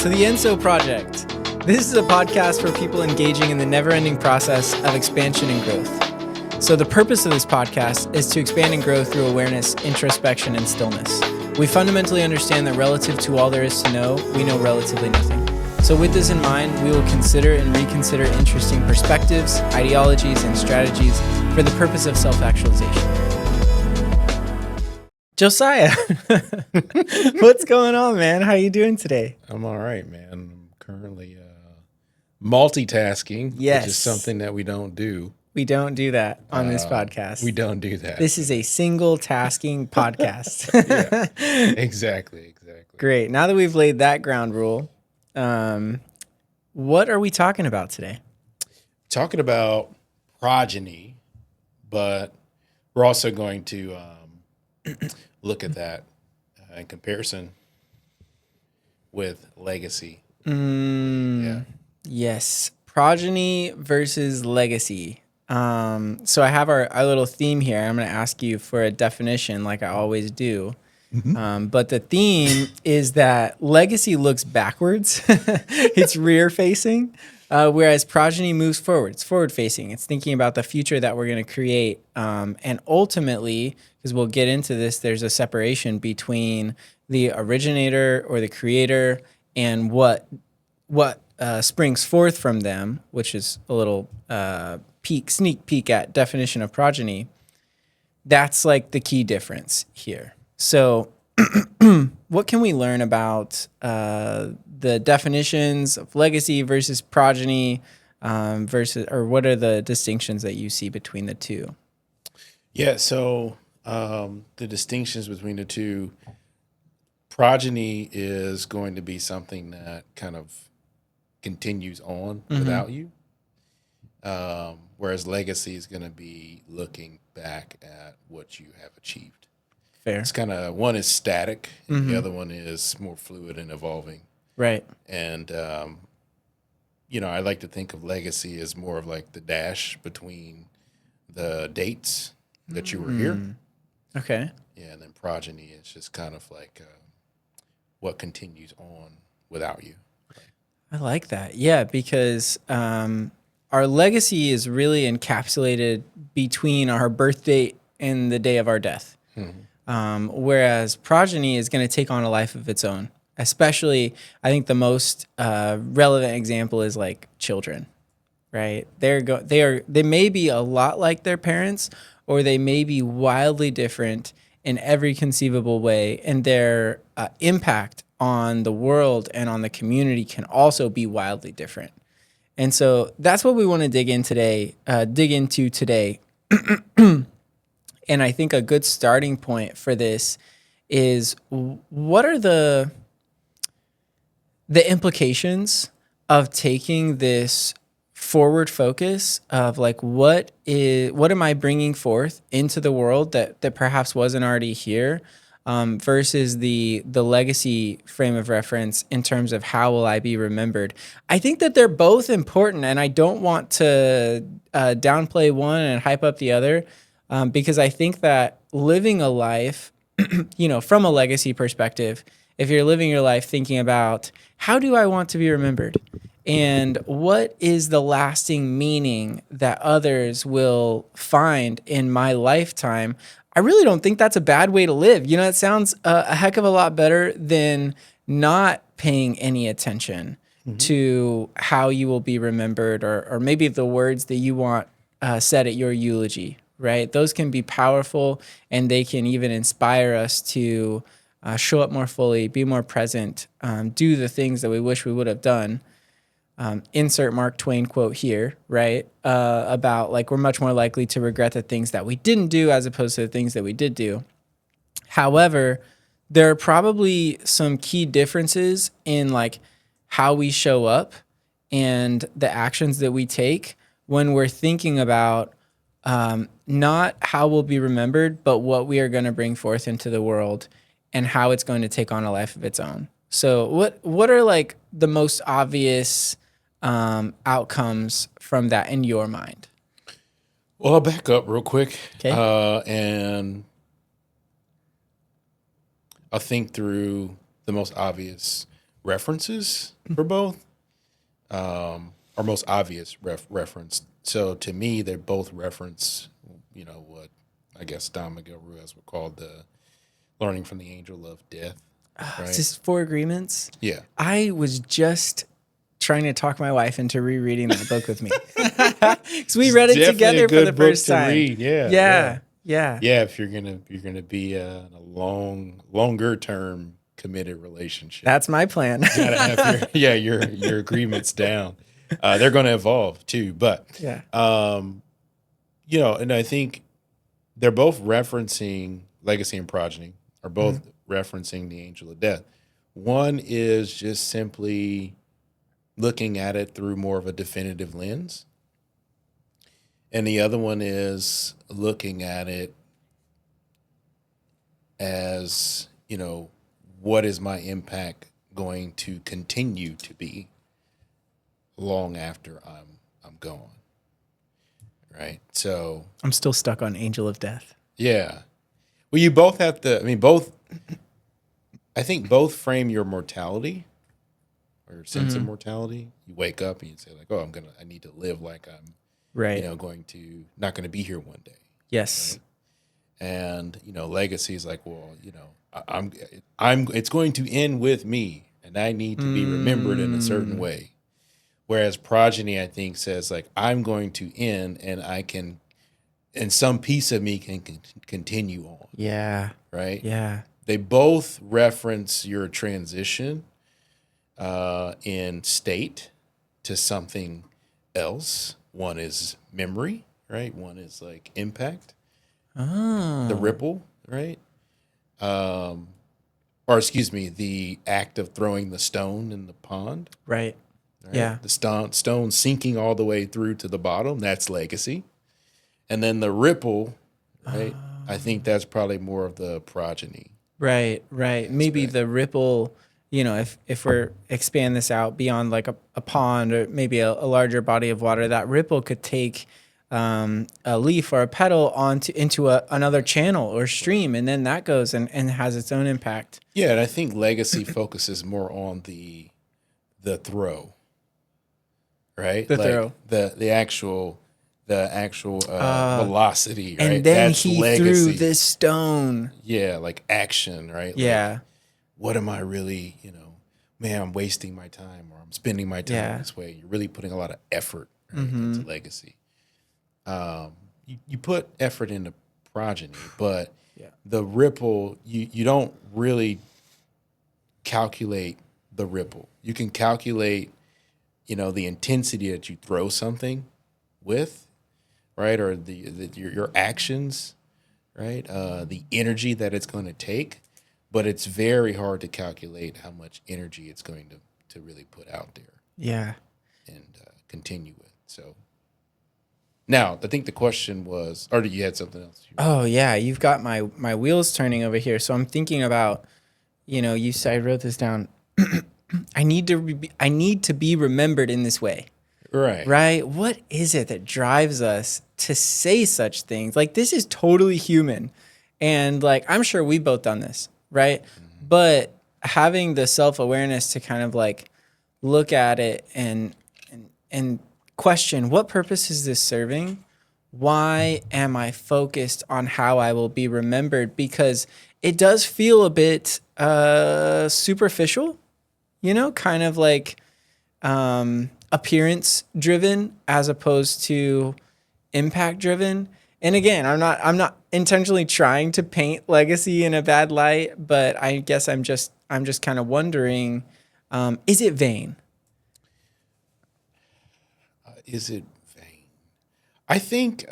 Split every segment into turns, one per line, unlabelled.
to the ENSO Project. This is a podcast for people engaging in the never-ending process of expansion and growth. So the purpose of this podcast is to expand and grow through awareness, introspection, and stillness. We fundamentally understand that relative to all there is to know, we know relatively nothing. So with this in mind, we will consider and reconsider interesting perspectives, ideologies, and strategies for the purpose of self-actualization. Josiah, what's going on, man? How you doing today?
I'm all right, man. I'm currently multitasking,
Yes.
which is something that we don't do.
We don't do that on this podcast.
We don't do that.
This is a single tasking podcast.
Yeah, exactly.
Great. Now that we've laid that ground rule, what are we talking about today?
Talking about progeny, but we're also going to look at that in comparison with legacy. Yeah.
Yes. Progeny versus legacy. So I have our little theme here. I'm going to ask you for a definition like I always do. But the theme is that legacy looks backwards. It's rear facing, whereas progeny moves forward. It's forward facing. It's thinking about the future that we're going to create. And ultimately, because we'll get into this, there's a separation between the originator or the creator and what springs forth from them, which is a little sneak peek at definition of progeny. That's like the key difference here. So what can we learn about the definitions of legacy versus progeny or what are the distinctions that you see between the two?
Yeah, so the distinctions between the two, progeny is going to be something that kind of continues on without you, whereas legacy is going to be looking back at what you have achieved.
Fair.
It's kind of, one is static and the other one is more fluid and evolving.
Right.
And, I like to think of legacy as more of like the dash between the dates that you were here.
Okay.
Yeah, and then progeny is just kind of like what continues on without you.
I like that. Yeah, because our legacy is really encapsulated between our birth date and the day of our death. Whereas progeny is going to take on a life of its own. Especially, I think the most relevant example is like children, right? They may be a lot like their parents, or they may be wildly different in every conceivable way, and their impact on the world and on the community can also be wildly different. And so that's what we want to dig into today. And I think a good starting point for this is what are the implications of taking this forward focus of like what am I bringing forth into the world that perhaps wasn't already here, versus the legacy frame of reference in terms of how will I be remembered. I think that they're both important, and I don't want to downplay one and hype up the other, because I think that living a life, from a legacy perspective, if you're living your life thinking about how do I want to be remembered and what is the lasting meaning that others will find in my lifetime, I really don't think that's a bad way to live. It sounds a heck of a lot better than not paying any attention to how you will be remembered or maybe the words that you want said at your eulogy, right? Those can be powerful, and they can even inspire us to show up more fully, be more present, do the things that we wish we would have done. Insert Mark Twain quote here, right? About like we're much more likely to regret the things that we didn't do as opposed to the things that we did do. However, there are probably some key differences in like how we show up and the actions that we take when we're thinking about not how we'll be remembered, but what we are going to bring forth into the world and how it's going to take on a life of its own. So what are like the most obvious outcomes from that in your mind?
Well, I'll back up real quick.
Okay.
And I'll think through the most obvious references for both, or most obvious reference. So to me, they both reference, what I guess Don Miguel Ruiz would call the learning from the angel of death,
Is
right?
this Four Agreements?
Yeah.
I was just trying to talk my wife into rereading that book with me. Because we read it
Definitely a
together for the
good book
first
to
time.
read. Yeah.
Yeah. Yeah.
Yeah, if you're gonna be in a longer term committed relationship,
That's my plan.
you gotta have your agreements down. They're gonna evolve too, but
Yeah.
and I think they're both referencing Legacy and Progeny, are both referencing the Angel of Death. One is just simply looking at it through more of a definitive lens, and the other one is looking at it as, what is my impact going to continue to be long after I'm gone, right? So
I'm still stuck on Angel of Death.
yeah, well, you both have to. I mean, both. I think both frame your mortality or your sense of mortality. You wake up and you say like, "Oh, I need to live like I'm,
Right.
not going to be here one day."
Yes.
Right? And legacy is like, well, it's going to end with me, and I need to be remembered in a certain way. Whereas progeny, I think, says like, I'm going to end, and some piece of me can continue on.
Yeah.
Right.
Yeah.
They both reference your transition in state to something else. One is memory, right? One is like impact. The ripple, right? Or excuse me, the act of throwing the stone in the pond.
Right.
Right?
Yeah.
The stone sinking all the way through to the bottom. That's legacy. And then the ripple, right? I think that's probably more of the progeny.
Right. Right. Maybe
Aspect.
the ripple, if we're expand this out beyond like a pond or maybe a larger body of water, that ripple could take a leaf or a petal into another channel or stream, and then that goes and has its own impact.
Yeah, and I think legacy focuses more on the throw, right?
The
Like
throw.
the actual velocity, right?
And then
That's
he threw
legacy.
this stone.
Yeah, like action, right?
Yeah.
Like, what am I really, man, I'm wasting my time or I'm spending my time this way. You're really putting a lot of effort, right, into legacy. You put effort into progeny, but the ripple, you don't really calculate the ripple. You can calculate, the intensity that you throw something with, right, or your actions, right, the energy that it's going to take, but it's very hard to calculate how much energy it's going to really put out there
Yeah.
and continue with. So now I think the question was, or you had something else?
Oh yeah, you've got my wheels turning over here. So I'm thinking about, you said, I wrote this down. I need to be remembered in this way.
Right.
Right? What is it that drives us to say such things? Like, this is totally human. And like, I'm sure we've both done this, right? But having the self-awareness to kind of like look at it and question, what purpose is this serving? Why am I focused on how I will be remembered? Because it does feel a bit superficial, kind of like appearance driven as opposed to impact driven. And again, I'm not intentionally trying to paint legacy in a bad light, but I guess I'm just kind of wondering, is it vain?
Is it vain? I think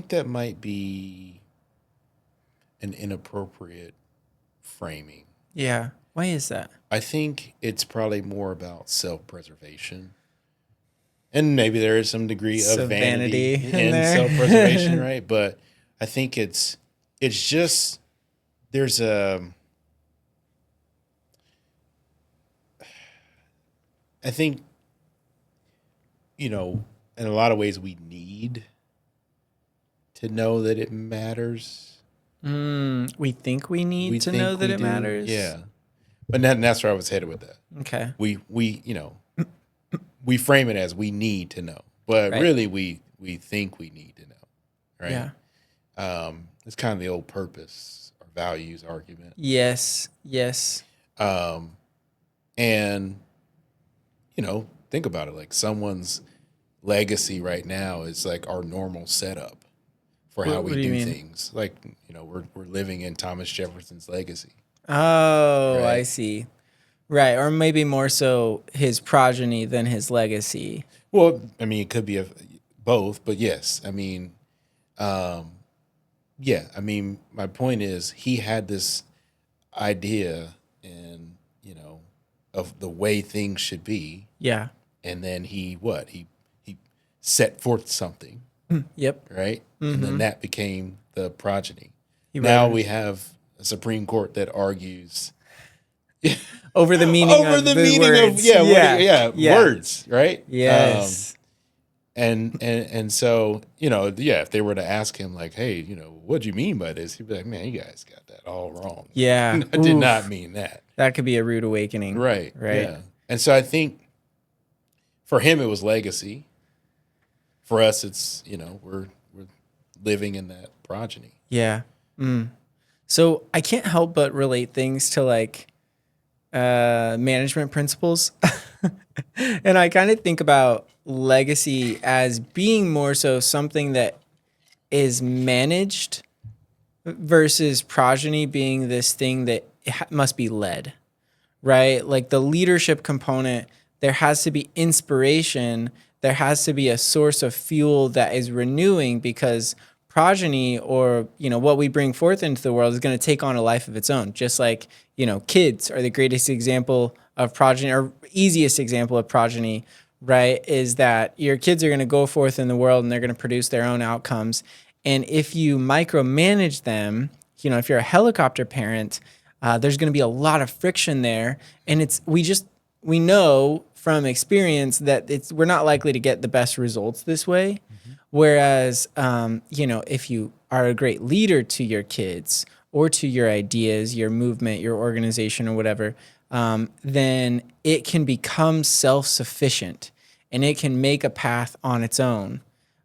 that might be an inappropriate framing.
Yeah. Why is that?
I think it's probably more about self-preservation. And maybe there is some degree
Some
of vanity
vanity in
in
there.
self-preservation, right? But I think it's just there's I think, in a lot of ways we need to know that it matters.
We think we need
We
to know
think
that
we
it
do.
matters.
Yeah. But that's where I was headed with that.
Okay.
We frame it as we need to know, but
Right.
really we think we need to know, right?
Yeah.
It's kind of the old purpose or values argument.
Yes. Yes.
And think about it, like someone's legacy right now is like our normal setup for how
What
we
do you
do
mean?
things. Like, we're living in Thomas Jefferson's legacy,
Oh, I
right?
see. Right. Or maybe more so his progeny than his legacy.
Well, I mean, it could be both, but yes, I mean, yeah, I mean, my point is he had this idea and, of the way things should be.
Yeah.
And then he set forth something,
Yep.
right? And then that became the progeny.
He
Now
wrote
we have a Supreme Court that argues
over the meaning
over
of
the
the
meaning
words.
of words, right?
Yes.
And so, if they were to ask him like, hey, what do you mean by this? He'd be like, man, you guys got that all wrong.
Yeah.
I did
Oof.
not mean that.
That could be a rude awakening.
Right.
Right.
Yeah. And so I think for him it was legacy. For us it's, we're living in that progeny.
Yeah. So I can't help but relate things to like management principles. And I kind of think about legacy as being more so something that is managed versus progeny being this thing that must be led, right? Like the leadership component, there has to be inspiration. There has to be a source of fuel that is renewing because progeny or, what we bring forth into the world is going to take on a life of its own. Just like, kids are the greatest example of progeny or easiest example of progeny, right? Is that your kids are going to go forth in the world and they're going to produce their own outcomes. And if you micromanage them, if you're a helicopter parent, there's going to be a lot of friction there. And we know from experience that we're not likely to get the best results this way. Whereas, if you are a great leader to your kids or to your ideas, your movement, your organization or whatever, then it can become self-sufficient and it can make a path on its own.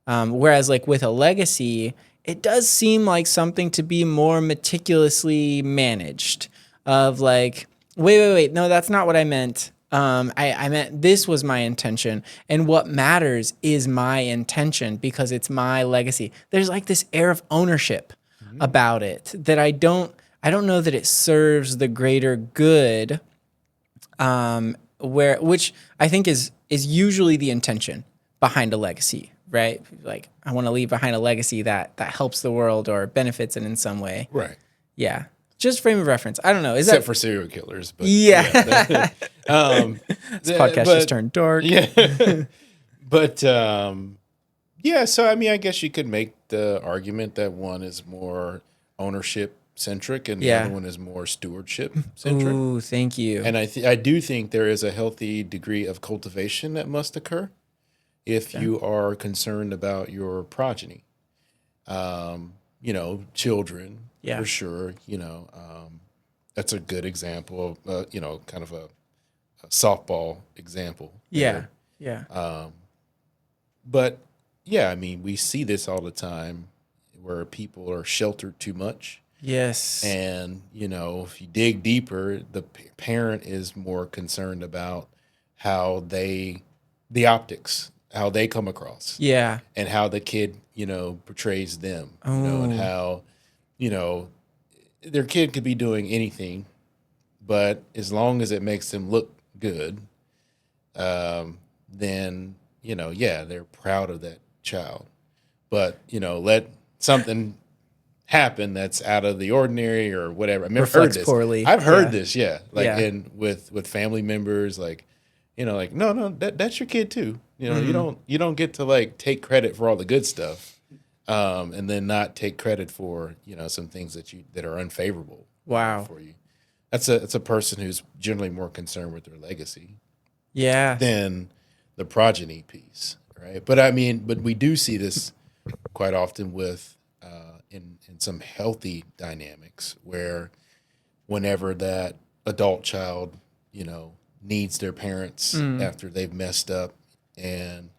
Whereas like with a legacy, it does seem like something to be more meticulously managed of like, wait, no, that's not what I meant. I meant this was my intention, and what matters is my intention because it's my legacy. There's like this air of ownership about it that I don't know that it serves the greater good, which I think is usually the intention behind a legacy, right? Like I want to leave behind a legacy that helps the world or benefits it in some way.
Right.
Yeah. Just frame of reference. I don't know.
Except for serial killers. But
yeah.
This
podcast just turned dark.
Yeah. But so I mean, I guess you could make the argument that one is more ownership centric and the other one is more stewardship centric.
Ooh, thank you.
And I do think there is a healthy degree of cultivation that must occur if you are concerned about your progeny. Children, for sure. That's a good example of, kind of a softball example.
Yeah.
there.
Yeah.
But yeah, I mean, we see this all the time where people are sheltered too much.
Yes.
And, if you dig deeper, the parent is more concerned about how the optics, how they come across.
Yeah.
And how the kid, portrays them, and how, their kid could be doing anything, but as long as it makes them look good, then, they're proud of that child. But, let something happen that's out of the ordinary or whatever. I mean, I've heard this.
Poorly.
I've heard this, like with family members, like, like, no, that's your kid too. You don't get to like take credit for all the good stuff, and then not take credit for some things that are unfavorable.
Wow.
For you. That's a person who's generally more concerned with their legacy.
Yeah.
Than the progeny piece, right? But I mean, we do see this quite often with in some healthy dynamics where whenever that adult child, needs their parents after they've messed up and,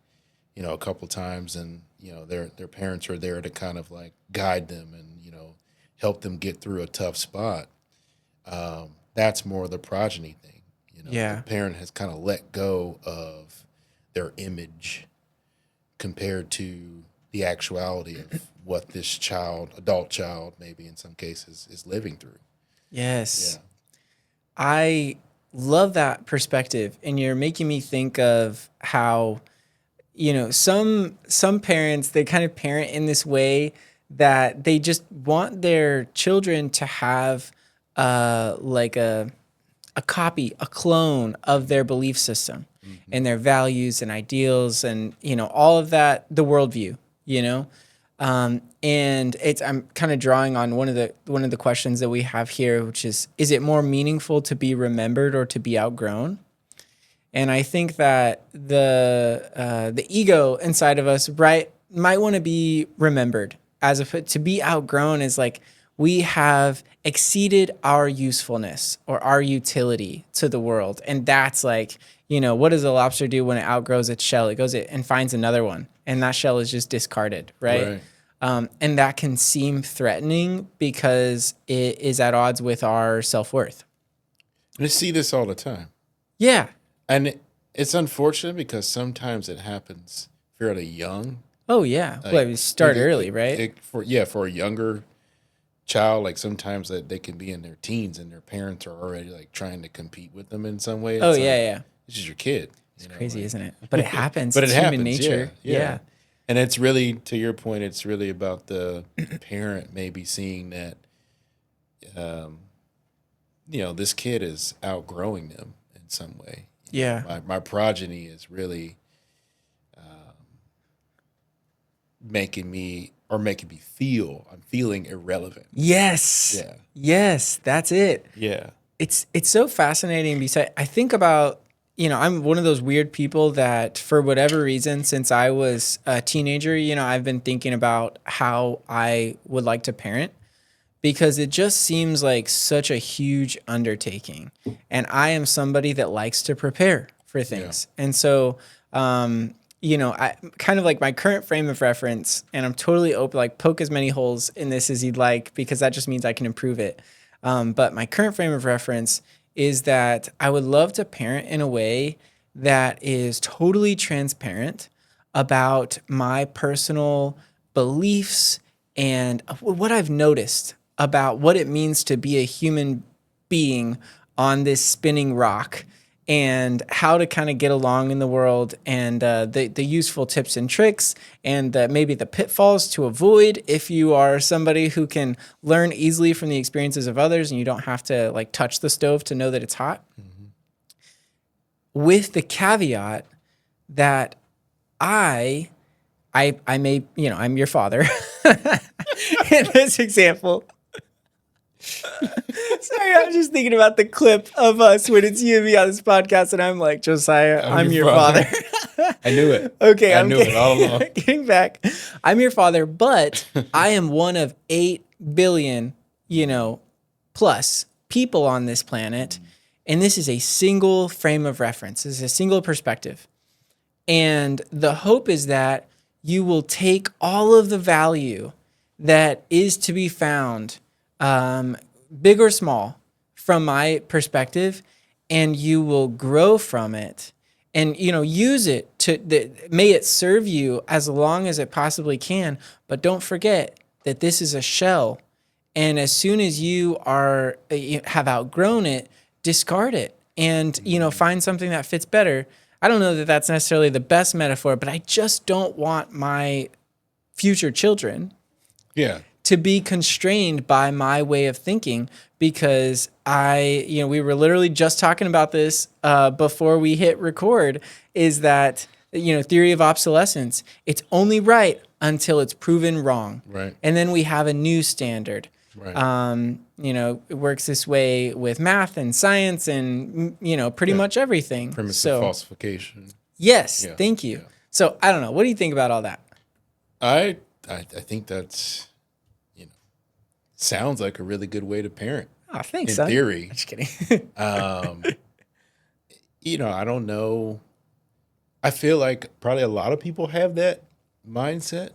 a couple times and, their parents are there to kind of like guide them and, help them get through a tough spot. That's more the progeny thing.
Yeah.
The parent has kind of let go of their image compared to the actuality of what this adult child, maybe in some cases, is living through.
Yes.
Yeah.
I love that perspective. And you're making me think of how, some parents, they kind of parent in this way that they just want their children to have like a copy, a clone of their belief system and their values and ideals and, all of that, the worldview, and I'm kind of drawing on one of the questions that we have here, which is it more meaningful to be remembered or to be outgrown? And I think that the ego inside of us, right, might want to be remembered, as if to be outgrown is like we have exceeded our usefulness or our utility to the world. And that's like, what does a lobster do when it outgrows its shell? It goes and finds another one, and that shell is just discarded, right? And that can seem threatening because it is at odds with our self-worth.
I see this all the time.
Yeah.
And it's unfortunate because sometimes it happens fairly young.
Oh, yeah. Well, we start early, right?
For a younger child, like sometimes that they can be in their teens and their parents are already like trying to compete with them in some way.
It's yeah.
This is your kid.
It's crazy, isn't it? But it happens.
But
it's human nature. Yeah.
And it's really, to your point, it's really about the parent maybe seeing that, this kid is outgrowing them in some way.
Yeah.
My progeny is really making me feel I'm feeling irrelevant.
Yes.
Yeah.
Yes, that's it.
Yeah.
It's so fascinating because I think about, I'm one of those weird people that for whatever reason, since I was a teenager, I've been thinking about how I would like to parent because it just seems like such a huge undertaking. And I am somebody that likes to prepare for things. Yeah. And so, I kind of like my current frame of reference, and I'm totally open, like poke as many holes in this as you'd like, because that just means I can improve it. But my current frame of reference is that I would love to parent in a way that is totally transparent about my personal beliefs and what I've noticed about what it means to be a human being on this spinning rock and how to kind of get along in the world and the useful tips and tricks and maybe the pitfalls to avoid if you are somebody who can learn easily from the experiences of others and you don't have to like touch the stove to know that it's hot. Mm-hmm. With the caveat that I may, I'm your father in this example. Sorry, I was just thinking about the clip of us when it's you and me on this podcast, and I'm like, Josiah, I'm your father.
I knew it.
Okay,
I knew it all along.
Getting back, I'm your father, but I am one of 8 billion, plus people on this planet, and this is a single frame of reference. This is a single perspective, and the hope is that you will take all of the value that is to be found, big or small, from my perspective, and you will grow from it and, use it may it serve you as long as it possibly can. But don't forget that this is a shell. And as soon as you have outgrown it, discard it and, find something that fits better. I don't know that that's necessarily the best metaphor, but I just don't want my future children to be constrained by my way of thinking, because we were literally just talking about this before we hit record, is that, theory of obsolescence. It's only right until it's proven wrong.
Right.
And then we have a new standard.
Right.
It works this way with math and science and, pretty much everything.
Premise of falsification.
Yes. Thank you.
Yeah.
So I don't know. What do you think about all that?
I think that's sounds like a really good way to parent
Oh, thanks,
in
son.
theory.
I'm just kidding.
Um, I don't know. I feel like probably a lot of people have that mindset.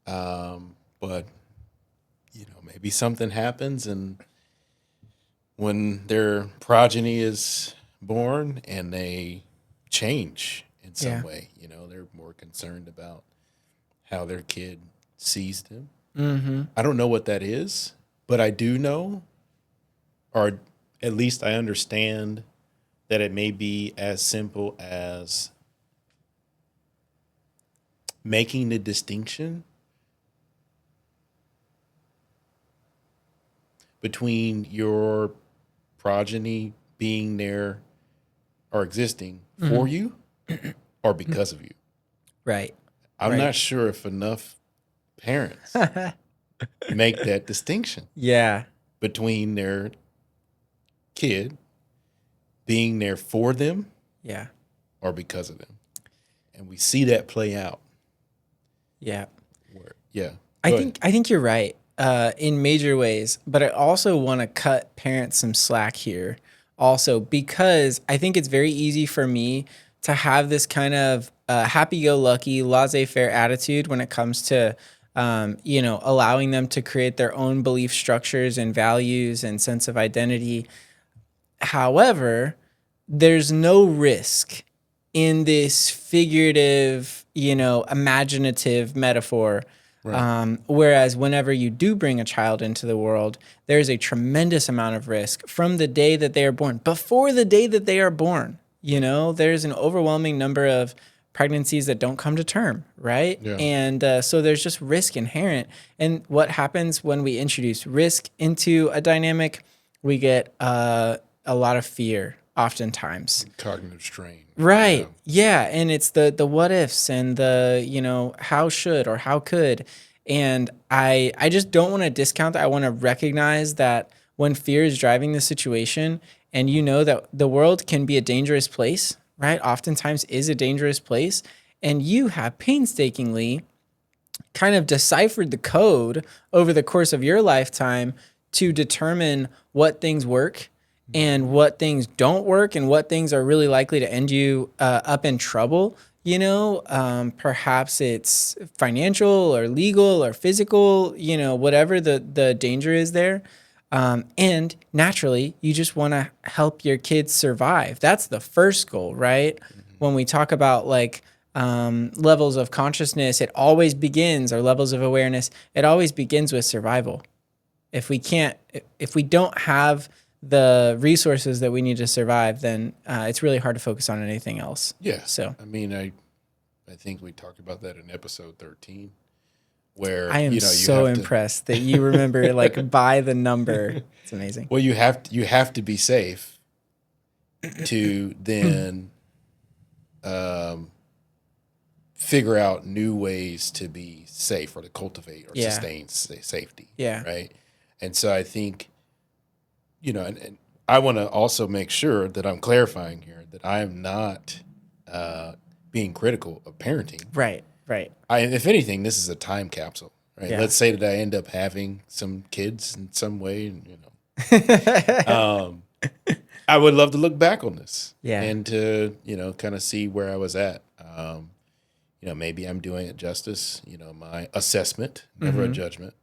But maybe something happens and when their progeny is born and they change in some
Yeah.
way, they're more concerned about how their kid sees them.
Mm-hmm.
I don't know what that is, but I do know, or at least I understand that it may be as simple as making the distinction between your progeny being there or existing for
Mm-hmm.
you or because of you.
Right.
I'm
Right.
not sure if enough parents make that distinction
Yeah.
between their kid being there for them
Yeah.
or because of them. And we see that play out.
Yeah.
Yeah.
I
Go ahead.
think I think you're right in major ways, but I also want to cut parents some slack here, also because I think it's very easy for me to have this kind of happy-go-lucky, laissez-faire attitude when it comes to allowing them to create their own belief structures and values and sense of identity. However, there's no risk in this figurative, imaginative metaphor.
Right.
Whereas whenever you do bring a child into the world, there's a tremendous amount of risk from the day that they are born. Before the day that they are born, there's an overwhelming number of pregnancies that don't come to term, right?
Yeah.
And so there's just risk inherent. And what happens when we introduce risk into a dynamic? We get a lot of fear oftentimes.
Cognitive strain.
Right. Yeah. And it's the what ifs and the, how should or how could. And I just don't want to discount that. I want to recognize that when fear is driving the situation and that the world can be a dangerous place, right? Oftentimes is a dangerous place. And you have painstakingly kind of deciphered the code over the course of your lifetime to determine what things work and what things don't work and what things are really likely to end you up in trouble. Perhaps it's financial or legal or physical, whatever the danger is there. And naturally, you just want to help your kids survive. That's the first goal, right? When we talk about levels of consciousness, it always begins, or levels of awareness, it always begins with survival. If we don't have the resources that we need to survive, then it's really hard to focus on anything else.
Yeah.
So
I mean, I think we talked about that in episode 13, where
I am
you
so
have to,
impressed that you remember by the number. It's amazing.
well, you have to be safe to then figure out new ways to be safe or to cultivate or
Yeah.
sustain safety.
Yeah.
Right. And so I think, and I want to also make sure that I'm clarifying here that I am not being critical of parenting.
Right. Right.
If anything, this is a time capsule, right?
Yeah.
Let's say that I end up having some kids in some way, and I would love to look back on this,
Yeah.
and to kind of see where I was at. Maybe I'm doing it justice. My assessment, never a judgment.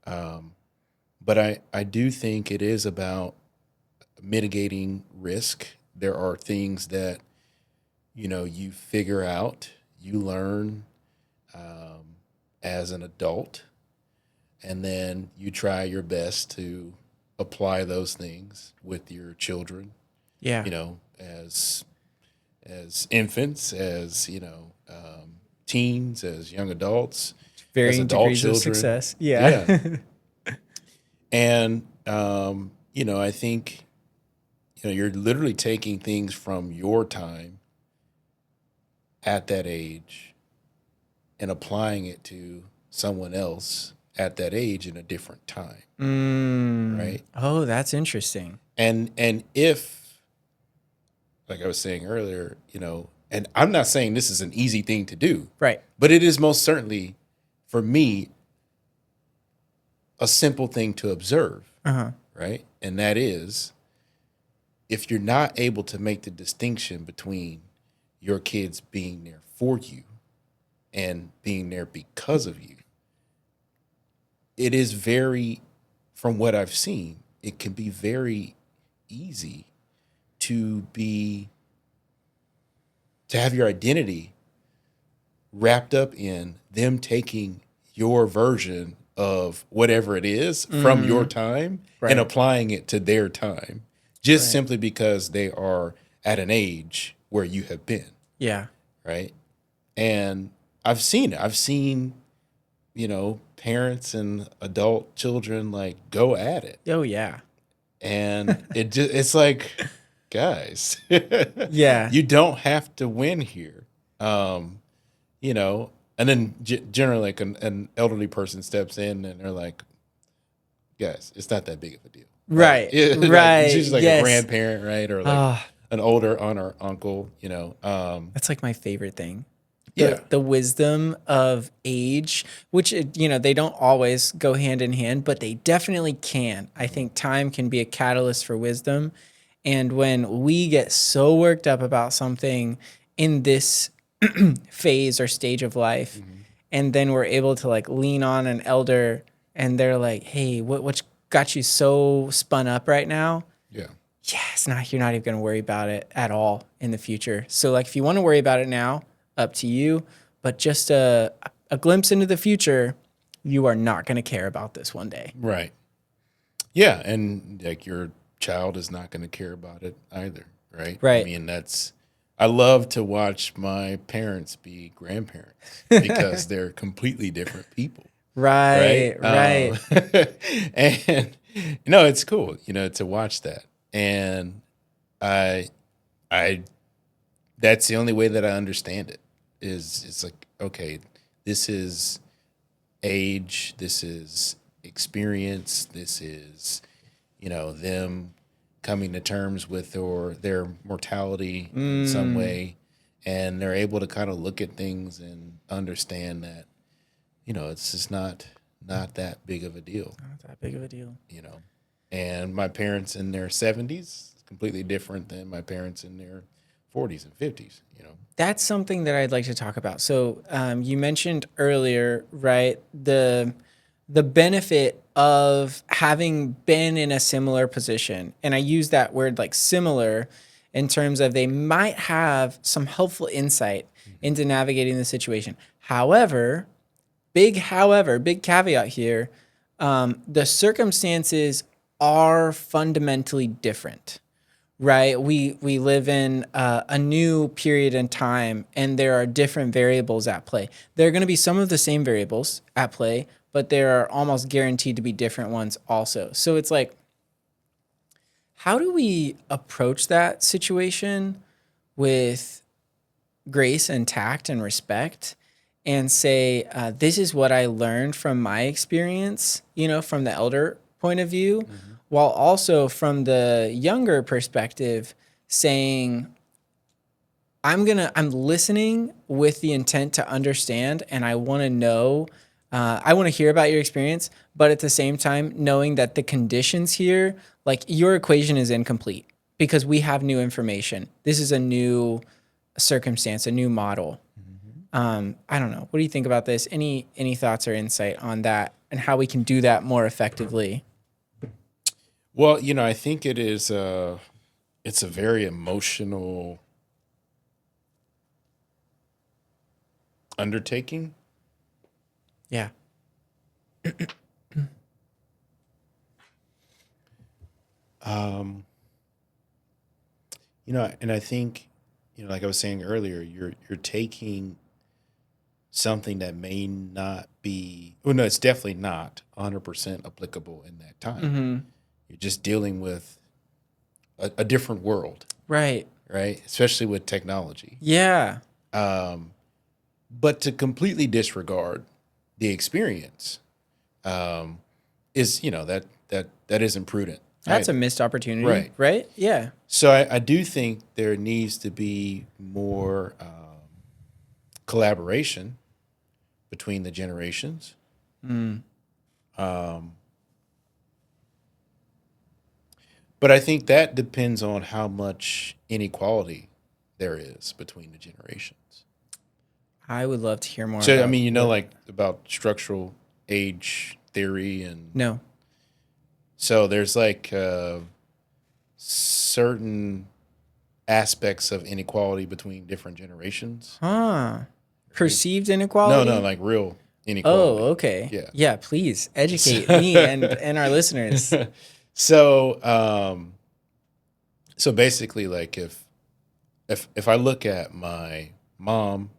But I do think it is about mitigating risk. There are things that you figure out, you learn as an adult, and then you try your best to apply those things with your children.
Yeah.
As infants, as teens, as young adults, as
Varying
adult
degrees
children.
of success. Yeah.
And I think you're literally taking things from your time at that age and applying it to someone else at that age in a different time. Right.
Oh, that's interesting.
And if, like I was saying earlier, and I'm not saying this is an easy thing to do,
Right.
but it is most certainly, for me, a simple thing to observe,
Uh-huh.
right? And that is, if you're not able to make the distinction between your kids being there for you and being there because of you, it is very, from what I've seen, it can be very easy to have your identity wrapped up in them taking your version of whatever it is from your time and
Right.
applying it to their time, just
Right.
simply because they are at an age where you have been,
Yeah.
right? And I've seen it. I've seen, parents and adult children like go at it.
Oh, yeah.
And it's like, guys,
Yeah.
you don't have to win here. And then generally like an elderly person steps in and they're like, guys, it's not that big of a deal. Like,
Right.
like it's
Right.
usually like a
Yes.
grandparent, right? Or like
Ah,
an older aunt or uncle,
that's like my favorite thing.
yeah,
The wisdom of age, which they don't always go hand in hand, but they definitely can. I think time can be a catalyst for wisdom, and when we get so worked up about something in this phase or stage of life, and then we're able to like lean on an elder, and they're like, "Hey, what's got you so spun up right now?"
yeah,
Yeah, it's not, you're not even going to worry about it at all in the future. So like if you want to worry about it now, up to you, but just a glimpse into the future, you are not going to care about this one day.
right. Yeah, and like your child is not going to care about it either, right? I
Right.
mean, I love to watch my parents be grandparents because they're completely different people, right?
Right, right.
And it's cool, to watch that. And I, I, that's the only way that I understand it is it's like, okay, this is age, this is experience, this is, them coming to terms with or their mortality in some way. And they're able to kind of look at things and understand that, it's just not that big of a deal,
Not that big of a deal.
you know. And my parents in their 70s, completely different than my parents in their 40s and 50s.
That's something that I'd like to talk about. So you mentioned earlier, right, the benefit of having been in a similar position, and I use that word like similar in terms of they might have some helpful insight into navigating the situation. However, big caveat here, the circumstances are fundamentally different, right? We live in a new period in time, and there are different variables at play. There are going to be some of the same variables at play, but there are almost guaranteed to be different ones also. So it's like, how do we approach that situation with grace and tact and respect, and say, this is what I learned from my experience, from the elder point of view, while also from the younger perspective saying, I'm listening with the intent to understand, and I want to know, I want to hear about your experience, but at the same time, knowing that the conditions here, like your equation is incomplete because we have new information. This is a new circumstance, a new model. I don't know. What do you think about this? Any thoughts or insight on that and how we can do that more effectively?
Well, I think it's a very emotional undertaking.
Yeah.
And I think, like I was saying earlier, you're taking something that may not be, well, no, it's definitely not 100% applicable in that time. You're just dealing with a different world,
Right.
right? Especially with technology.
Yeah.
But to completely disregard the experience is, that isn't prudent.
That's a
either.
missed opportunity.
Right.
Right. Yeah.
So I do think there needs to be more collaboration between the generations. But I think that depends on how much inequality there is between the generations.
I would love to hear more
So I
about
mean,
what.
like about structural age theory, and
No.
so there's like certain aspects of inequality between different generations.
Huh.
Right?
Perceived
No,
inequality?
like real
Oh,
inequality.
okay.
Yeah.
Yeah, please educate me and
So,
our listeners.
so, so basically, like if I look at my mom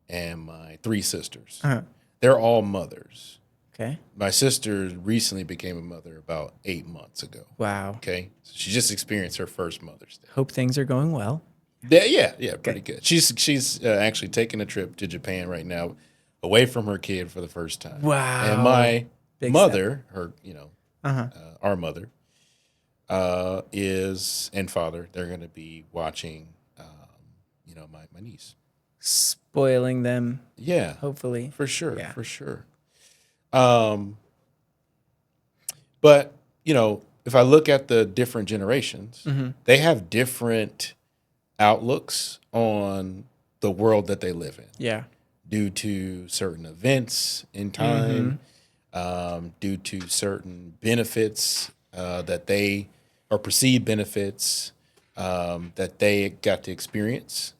and my three sisters,
Uh-huh.
they're all mothers.
Okay.
My sister recently became a mother about 8 months ago.
Wow.
Okay, so she just experienced her first Mother's Day.
Hope things are going well.
Yeah, pretty
Okay.
good. She's actually taking a trip to Japan right now, away from her kid for the first time. And
Wow.
my
Big step.
mother, her,
Uh-huh.
our mother, is and father. They're going to be watching, my niece.
Spoiling them,
Yeah,
hopefully.
for sure,
Yeah.
for sure. Um, but if I look at the different generations,
Mm-hmm.
they have different outlooks on the world that they live in
Yeah.
due to certain events in
Mm-hmm.
time, due to certain benefits that they or perceived benefits that they got to experience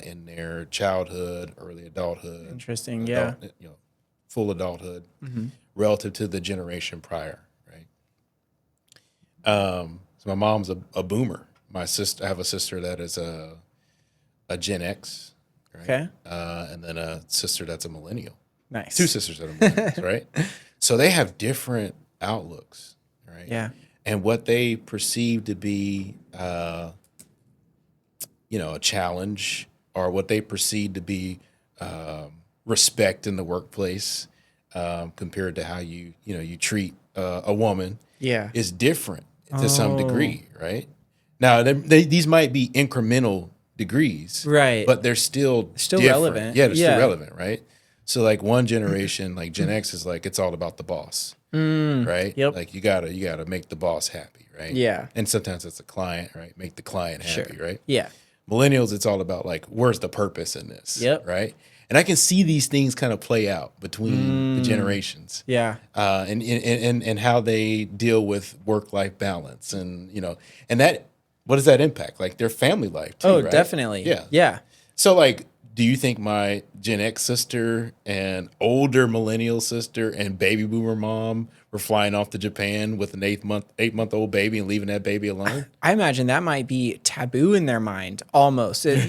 in their childhood, early adulthood,
Interesting. Yeah.
adult, full adulthood,
Mm-hmm.
relative to the generation prior, right? So my mom's a boomer. My sister, I have a sister that is a Gen X, right?
Okay.
And then a sister that's a millennial. Two
Nice.
sisters that are millennials, right? So they have different outlooks, right?
Yeah.
And what they perceive to be, a challenge, or what they perceive to be respect in the workplace, compared to how you treat a woman,
Yeah.
is different to some
Oh.
degree, right? Now, these might be incremental degrees,
Right.
but they're still
Still
different.
relevant.
Yeah, they're still
Yeah.
relevant, right? So, like one generation, like Gen X, is like it's all about the boss,
Mm.
right?
Yep.
Like you gotta make the boss happy, right?
Yeah.
And sometimes it's a client, right? Make the client
Sure.
happy, right?
Yeah.
Millennials, it's all about like, where's the purpose in this,
Yep.
right? And I can see these things kind of play out between the generations,
Yeah.
and how they deal with work life balance, and that, what does that impact? Like their family life too,
Oh,
right?
definitely.
Yeah.
Yeah.
So like, do you think my Gen X sister and older millennial sister and baby boomer mom were flying off to Japan with an 8-month old baby and leaving that baby alone?
I imagine that might be taboo in their mind almost.
Right.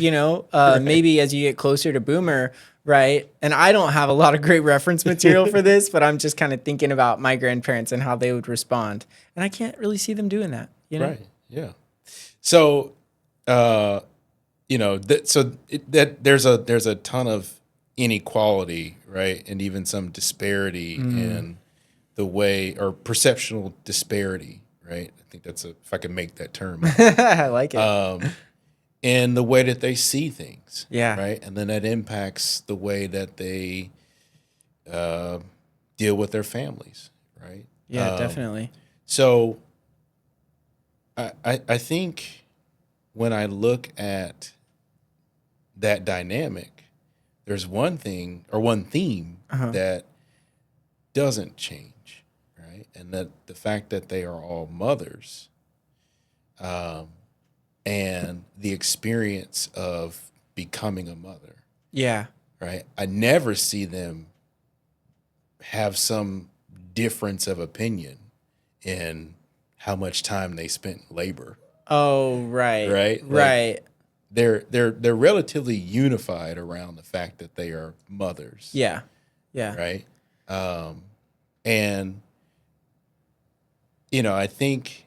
Maybe as you get closer to boomer, right? And I don't have a lot of great reference material for this, but I'm just kind of thinking about my grandparents and how they would respond. And I can't really see them doing that.
Right. Yeah. So, that there's a ton of inequality, right, and even some disparity in the way, or perceptual disparity, right? I think that's if I can make that term up,
I like it.
in the way that they see things,
Yeah.
right, and then that impacts the way that they deal with their families, right?
Yeah, definitely.
So, I think when I look at that dynamic, there's one thing or one theme
Uh-huh.
that doesn't change, right? And that the fact that they are all mothers, and the experience of becoming a mother,
Yeah.
right? I never see them have some difference of opinion in how much time they spent in labor,
Oh, right.
right? Like
Right.
they're relatively unified around the fact that they are mothers,
Yeah. Yeah.
right? And I think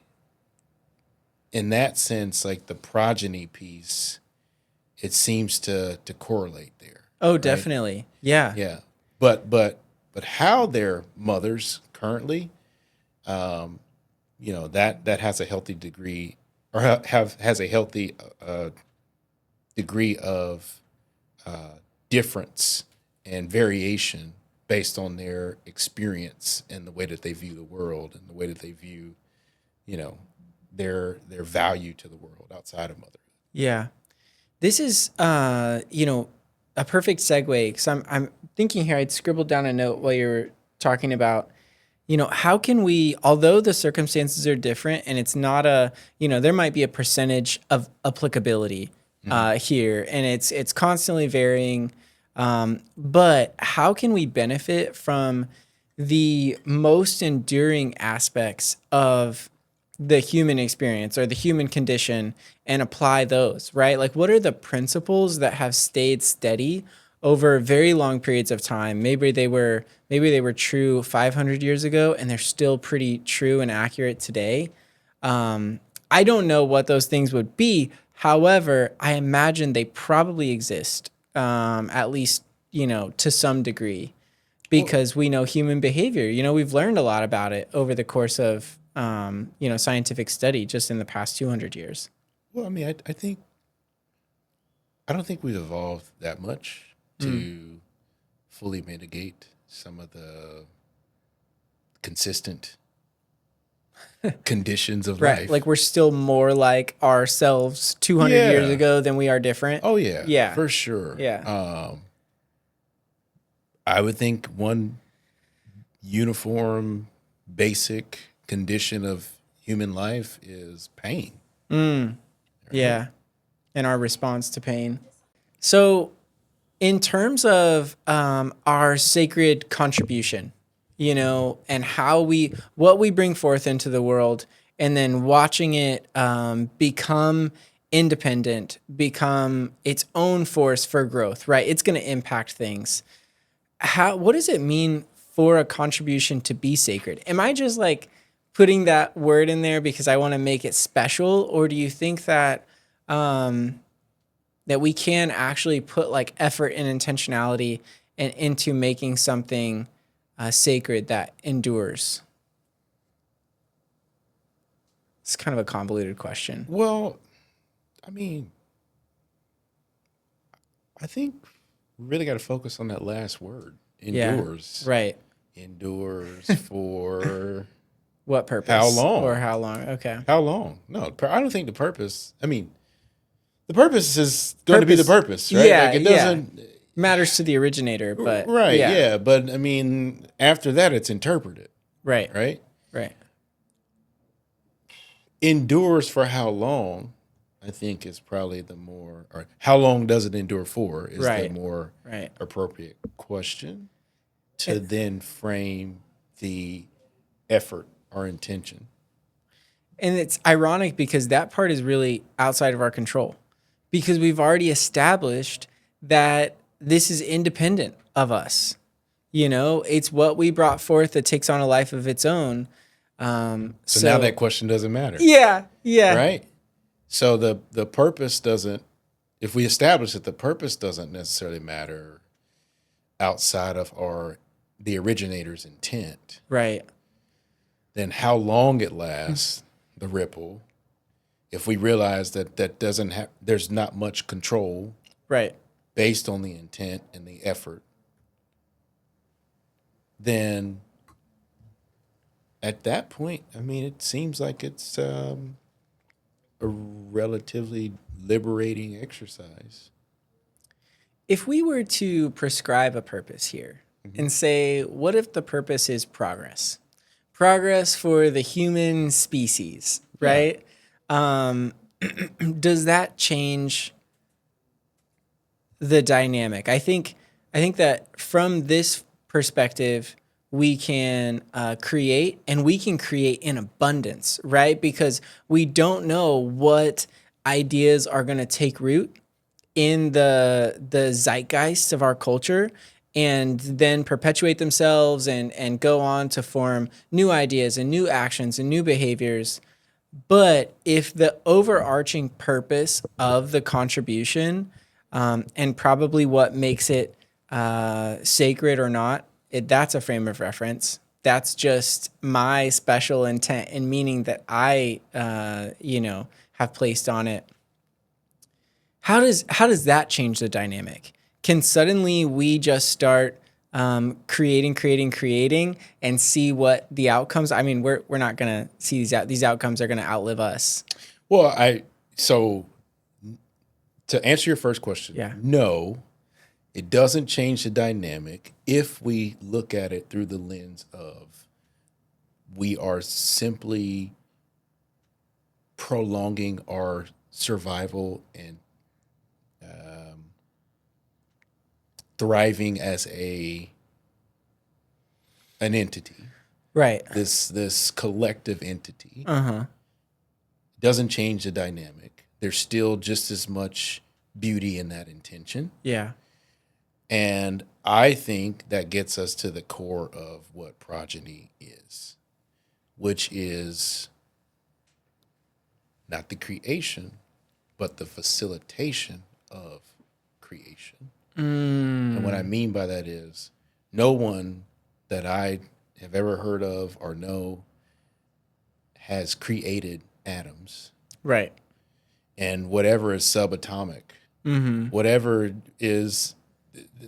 in that sense, like the progeny piece, it seems to correlate there,
Oh,
right?
definitely. Yeah.
Yeah, but how they're mothers currently, that has a healthy degree, or has a healthy degree of difference and variation based on their experience and the way that they view the world and the way that they view, you know, their value to the world outside of motherhood.
Yeah. This is, a perfect segue because I'm thinking here. I'd scribbled down a note while you were talking about, how can we, although the circumstances are different and it's not there might be a percentage of applicability here, and it's constantly varying. But how can we benefit from the most enduring aspects of the human experience or the human condition and apply those, right? Like, what are the principles that have stayed steady over very long periods of time? Maybe they were true 500 years ago and they're still pretty true and accurate today. I don't know what those things would be. However, I imagine they probably exist, at least, to some degree, because we know human behavior. We've learned a lot about it over the course of scientific study just in the past 200 years.
Well, I mean, I don't think we've evolved that much to fully mitigate some of the consistent conditions of
Right.
life.
Like, we're still more like ourselves 200 years ago than we are different.
Oh yeah.
Yeah.
For sure.
Yeah.
I would think one uniform, basic condition of human life is pain.
Yeah. And our response to pain. So, in terms of our sacred contribution, and what we bring forth into the world, and then watching it become independent, become its own force for growth, right? It's going to impact things. What does it mean for a contribution to be sacred? Am I just like putting that word in there because I want to make it special, or do you think that that we can actually put like effort and intentionality into making something sacred that endures? It's kind of a convoluted question.
Well, I mean, I think we really got to focus on that last word, endures.
Yeah, right.
Endures for
what purpose?
How long?
Or how long? Okay.
How long? No, I don't think the purpose. I mean, the purpose is going to be the purpose, right?
Yeah,
like it doesn't
matters to the originator, but
right. Yeah, but I mean, after that, it's interpreted.
Right.
Right.
Right.
Endures for how long? I think is probably the more, or how long does it endure for? Is the more appropriate question to then frame the effort or intention.
And it's ironic because that part is really outside of our control, because we've already established that this is independent of us. It's what we brought forth that takes on a life of its own.
So now that question doesn't matter.
Yeah.
Right? So the purpose doesn't, if we establish that the purpose doesn't necessarily matter outside of the originator's intent.
Right.
Then how long it lasts, the ripple, if we realize that there's not much control.
Right.
Based on the intent and the effort, then at that point, I mean, it seems like it's a relatively liberating exercise.
If we were to prescribe a purpose here and say, what if the purpose is progress? Progress for the human species, right? Yeah. Does that change the dynamic? I think that from this perspective, we can create, and we can create in abundance, right? Because we don't know what ideas are going to take root in the zeitgeist of our culture and then perpetuate themselves and go on to form new ideas and new actions and new behaviors. But if the overarching purpose of the contribution, and probably what makes it sacred or not, that's a frame of reference. That's just my special intent and meaning that I, have placed on it. How does that change the dynamic? Can suddenly we just start creating, and see what the outcomes. I mean, we're not gonna see these outcomes are gonna outlive us.
Well, so to answer your first question,
Yeah.
no, it doesn't change the dynamic if we look at it through the lens of we are simply prolonging our survival and thriving as an entity.
Right.
This collective entity
Uh-huh.
doesn't change the dynamic. There's still just as much beauty in that intention.
Yeah.
And I think that gets us to the core of what progeny is, which is not the creation, but the facilitation of creation. And what I mean by that is no one that I have ever heard of or know has created atoms.
Right.
And whatever is subatomic, whatever is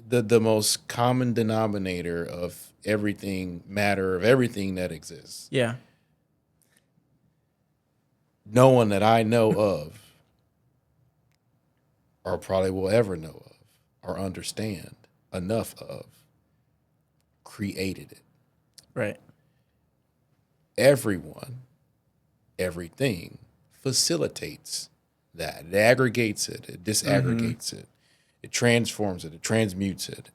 the most common denominator of everything, matter, of everything that exists.
Yeah.
No one that I know of, or probably will ever know of, or understand enough of, created it.
Right.
Everyone, everything facilitates that. It aggregates it, it disaggregates it, it transforms it, it transmutes it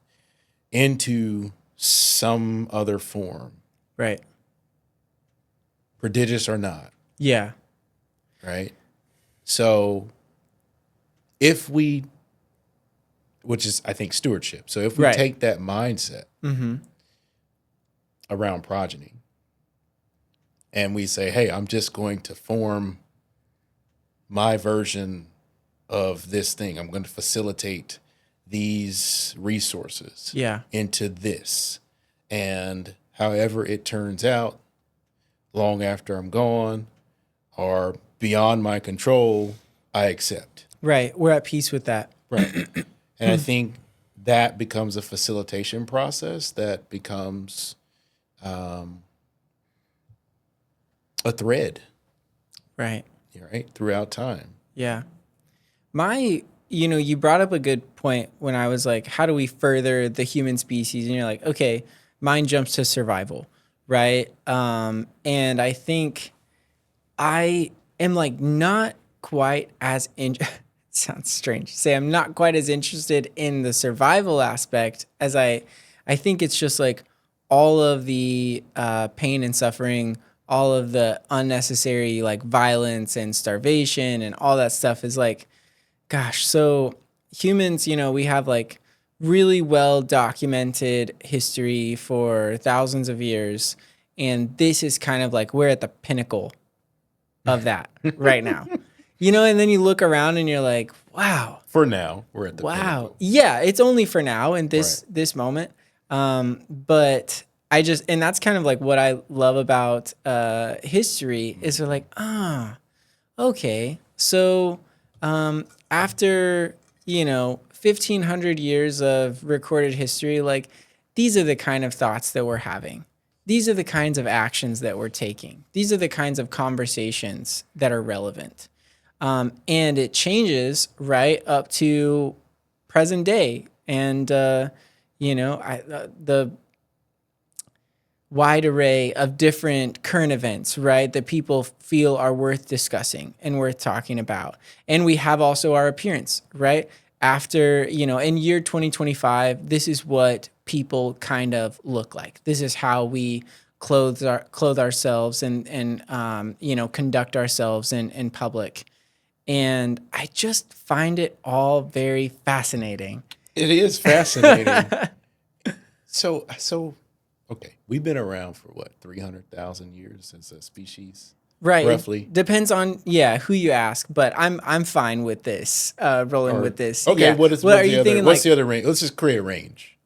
into some other form,
Right.
prodigious or not,
Yeah.
right? So if we, which is, I think, stewardship. So if we
Right.
take that mindset around progeny and we say, hey, I'm just going to form my version of this thing. I'm going to facilitate these resources
Yeah.
into this. And however it turns out, long after I'm gone or beyond my control, I accept.
Right. We're at peace with that.
Right. And I think that becomes a facilitation process that becomes a thread,
Right.
right, throughout time.
Yeah. You brought up a good point when I was like, how do we further the human species? And you're like, okay, mine jumps to survival, right? And I think I am like not quite as it sounds strange to say I'm not quite as interested in the survival aspect as I think it's just like all of the pain and suffering, all of the unnecessary like violence and starvation and all that stuff is like, gosh, so humans, we have like really well documented history for thousands of years. And this is kind of like we're at the pinnacle of that right now. And then you look around and you're like, wow.
For now, we're at the
Wow.
pinnacle.
Yeah, it's only for now in this moment. But and that's kind of like what I love about history is they're like, okay. So after, 1,500 years of recorded history, like these are the kind of thoughts that we're having. These are the kinds of actions that we're taking. These are the kinds of conversations that are relevant. And it changes right up to present day. And, the wide array of different current events, right, that people feel are worth discussing and worth talking about. And we have also our appearance, right? After, in year 2025, this is what people kind of look like. This is how we clothe ourselves and conduct ourselves in public. And I just find it all very fascinating.
It is fascinating. So okay, we've been around for what, 300,000 years as a species,
right?
Roughly.
Depends on who you ask, but I'm fine with this. Rolling with this.
Okay,
Yeah.
what are you thinking? What's the other range? Let's just create a range.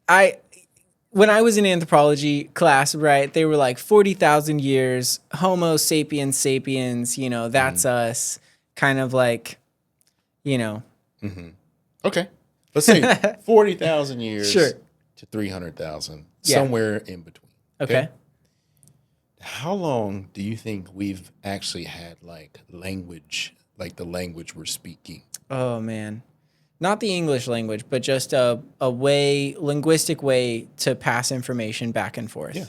When I was in anthropology class, right, they were like 40,000 years, Homo sapiens sapiens. That's us. Kind of like,
Okay, let's say 40,000 years.
Sure.
to 300,000,
Yeah.
somewhere in between.
Okay.
How long do you think we've actually had like the language we're speaking?
Oh man. Not the English language, but just a linguistic way to pass information back and forth.
Yeah.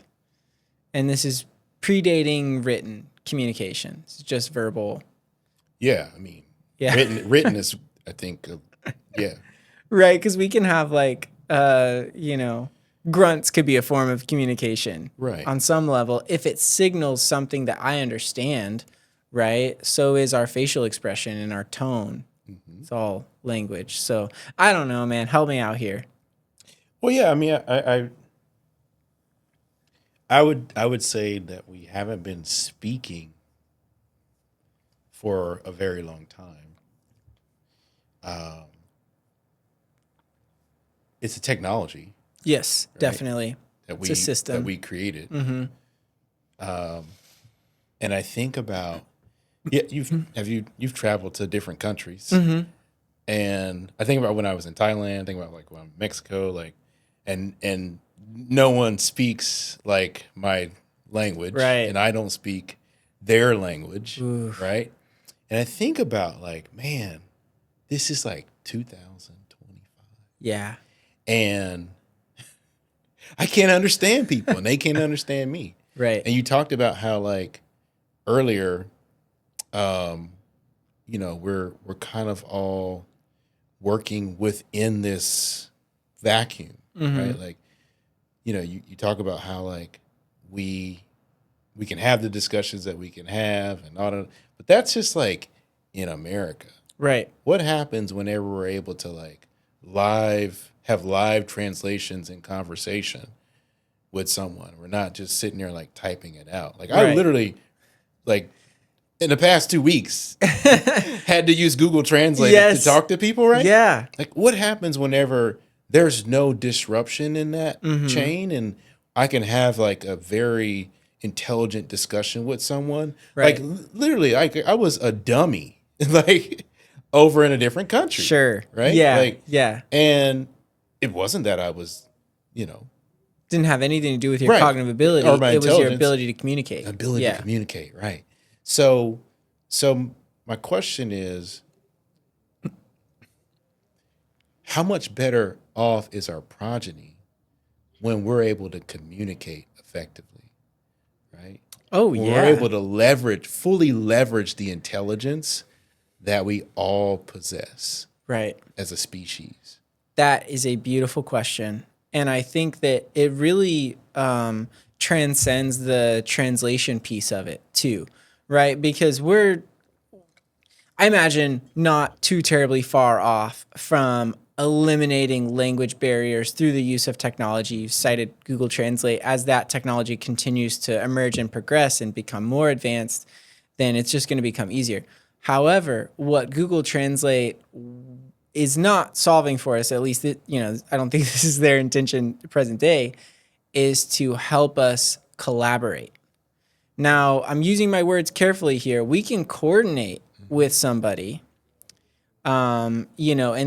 And this is predating written communication. It's just verbal.
Yeah, I mean,
Yeah.
written is, I think, yeah,
Right, because we can have grunts could be a form of communication
right.
on some level if it signals something that I understand, right? So is our facial expression and our tone. It's all language. So I don't know, man. Help me out here.
Well, yeah, I mean, I would say that we haven't been speaking for a very long time. It's a technology
Yes, definitely.
that
It's a system.
we created. And I think about, yeah, you've traveled to different countries, and I think about when I was in Thailand. I think about like when I'm in Mexico, like, and no one speaks like my language,
Right.
and I don't speak their language,
Oof.
right? And I think about like, man, this is like 2025,
Yeah.
and I can't understand people, and they can't understand me.
Right.
And you talked about how like earlier, we're kind of all working within this vacuum, right? Like, you talk about how like we can have the discussions that we can have and all that, but that's just like in America.
Right.
What happens whenever we're able to like have live translations and conversation with someone? We're not just sitting there like typing it out. Like I
Right.
literally, like in the past 2 weeks, had to use Google Translate to talk to people, right?
Yeah.
Like what happens whenever there's no disruption in that chain, and I can have like a very intelligent discussion with someone?
Right.
Like literally, I was a dummy, like over in a different country.
Sure.
Right?
Yeah.
Like,
yeah.
and it wasn't that I was,
Didn't have anything to do with your
Right.
cognitive ability.
Or my
It was your
intelligence.
ability to communicate.
ability
Yeah.
to communicate, right? So my question is, how much better off is our progeny when we're able to communicate effectively, right?
Oh,
When
yeah.
we're able to fully leverage the intelligence that we all possess
Right.
as a species.
That is a beautiful question. And I think that it really transcends the translation piece of it too, right? Because I imagine, not too terribly far off from eliminating language barriers through the use of technology. You've cited Google Translate. As that technology continues to emerge and progress and become more advanced, then it's just going to become easier. However, what Google Translate is not solving for us, at least I don't think this is their intention present day, is to help us collaborate. Now, I'm using my words carefully here. We can coordinate with somebody, and